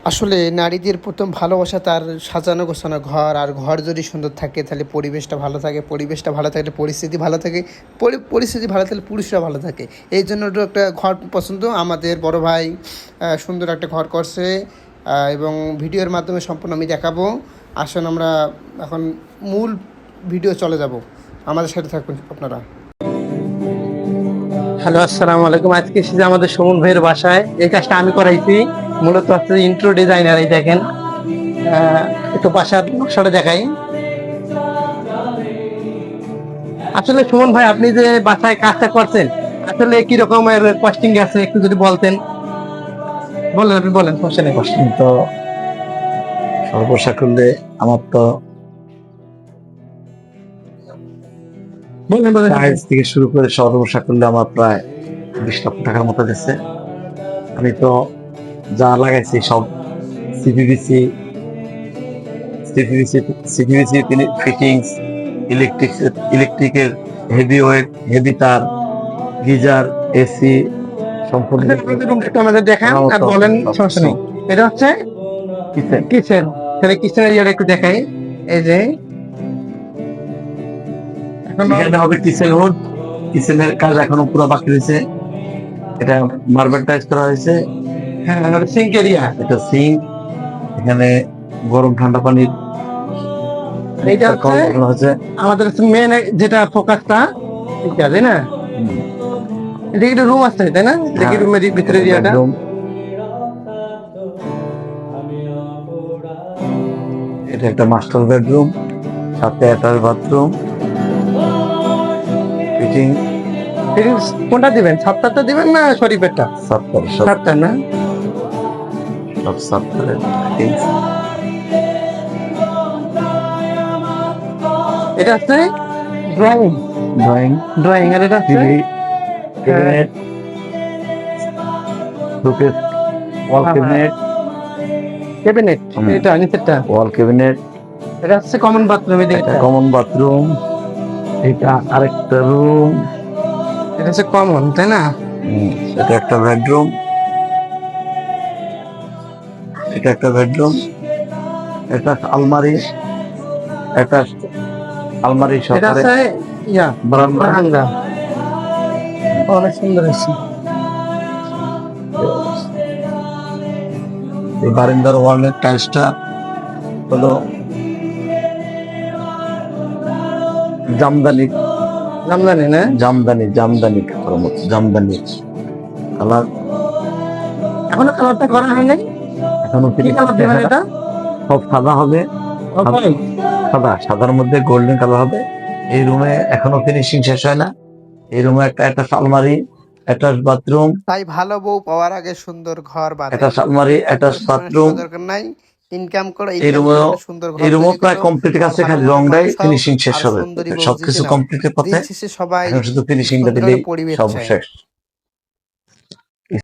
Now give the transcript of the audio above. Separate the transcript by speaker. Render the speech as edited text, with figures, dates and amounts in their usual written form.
Speaker 1: আসলে নারীদের প্রথম ভালোবাসা তার সাজানো গোছানো ঘর, আর ঘর যদি সুন্দর থাকে তাহলে পরিবেশটা ভালো থাকে, পরিবেশটা ভালো থাকলে পরিস্থিতি ভালো থাকে, পরিস্থিতি ভালো থাকলে পুরুষরা ভালো থাকে। এই জন্য তো একটা ঘর পছন্দ। আমাদের বড় ভাই সুন্দর একটা ঘর করছে, এবং ভিডিওর মাধ্যমে সম্পূর্ণ আমি দেখাবো। আসুন আমরা এখন মূল ভিডিও চলে যাব, আমাদের সাথে থাকুন আপনারা। হ্যালো, আসসালামু আলাইকুম। আজকে এসেছি আমাদের সুমন ভাইয়ের বাসায়। এই কাজটা আমি করাইছি, মূলত হচ্ছে ইন্ট্রো ডিজাইনার। এই দেখেন, একটু বাসার নকশাটা দেখাই। আসলে সুমন ভাই, আপনি যে বাসায় কাজটা করছেন, আসলে কি রকমের কস্টিং আছে একটু যদি বলতেন। বলেন, আপনি বলেন, সমস্যা নেই।
Speaker 2: কস্টিং তো সর্বসাকুল্যে আমার তো
Speaker 1: বলেন বলেন।
Speaker 2: টাইলস থেকে শুরু করে সর্বসাকুল্যে আমার প্রায় 20 লক্ষ টাকার মতো গেছে। আমি তো যা লাগাইছি সব সিপিভিসি সিপিভিসি সিপিভিসি ফিটিংস, ইলেকট্রিকের হেভি ওয়েট, হেভি তার, গিজার, এসি সম্পূর্ণ
Speaker 1: রুমটা একটু আমাদের দেখান আর বলেন, সমস্যা নেই। এটা হচ্ছে
Speaker 2: কিচেন।
Speaker 1: কিচেন। তাহলে কিচেনের ইয়েটা একটু দেখাই। এই যে এখন
Speaker 2: এখানে হবে কিচেন হুড। কিচেনের কাজ এখনো পুরো বাকি রয়েছে। এটা মার্বেল টাইলস করা হয়েছে।
Speaker 1: হ্যাঁ, সিঙ্ক এরিয়া।
Speaker 2: এটা সিঙ্ক, এখানে গরম ঠান্ডা পানির
Speaker 1: এইটা হচ্ছে আমাদের মেন যেটা ফোকাসটা, ঠিক আছে না? এটা একটা রুম আছে, তাই না? দেখি রুমের ভিতরে এরিয়াটা।
Speaker 2: এটা একটা মাস্টার বেডরুম, সাথে অ্যাটাচ বাথরুম, ফিটিং।
Speaker 1: কোনটা দিবেন, সাতটা দিবেন না শরীফেরটা? সাতটা না,
Speaker 2: সব সাপ্তাহের ফিটিংস।
Speaker 1: এটা হচ্ছে ড্রয়িং।
Speaker 2: ড্রয়িং
Speaker 1: ড্রয়িং আর এটা হচ্ছে
Speaker 2: টিভি, ক্যাবিনেট, শোকেস, ওয়াল ক্যাবিনেট,
Speaker 1: ক্যাবিনেট। এটা নিচেরটা
Speaker 2: ওয়াল ক্যাবিনেট।
Speaker 1: এটা হচ্ছে কমন বাথরুম।
Speaker 2: এটা কমন বাথরুম। এটা আরেকটা রুম।
Speaker 1: এটা হচ্ছে কমন, তাই না?
Speaker 2: এটা একটা বেডরুম। এটা একটা বেডরুম। এটা আলমারি। এটা আলমারি
Speaker 1: এটা
Speaker 2: সহকারে
Speaker 1: হচ্ছে ইয়া
Speaker 2: বারান্দা।
Speaker 1: অনেক সুন্দর হয়েছে।
Speaker 2: এই বারান্দার ওয়ালের টাইলসটা হলো জামদানি।
Speaker 1: জামদানি না?
Speaker 2: জামদানি জামদানি কালার।
Speaker 1: এখনো কালারটা করা হয় নাই।
Speaker 2: এখনো
Speaker 1: কি কালার দিবেন এটা?
Speaker 2: সব সাদা হবে। সাদার মধ্যে গোল্ডেন কালার হবে। এই রুমে এখনো ফিনিশিং শেষ হয় না। এই রুমে একটা আলমারি, অ্যাটাচ বাথরুম।
Speaker 1: তাই ভালো বউ পাওয়ার আগে সুন্দর ঘর বাঁধে।
Speaker 2: অ্যাটাচ আলমারি, অ্যাটাচ বাথরুম।
Speaker 1: দরকার নাই, ইনকাম করে
Speaker 2: এই রুমও প্রায় কমপ্লিট আছে, খালি রংটাই ফিনিশিং শেষ হবে। সবকিছু কমপ্লিটের পথে,
Speaker 1: সবাই
Speaker 2: এখন শুধু ফিনিশিংটা দিলেই সব শেষ।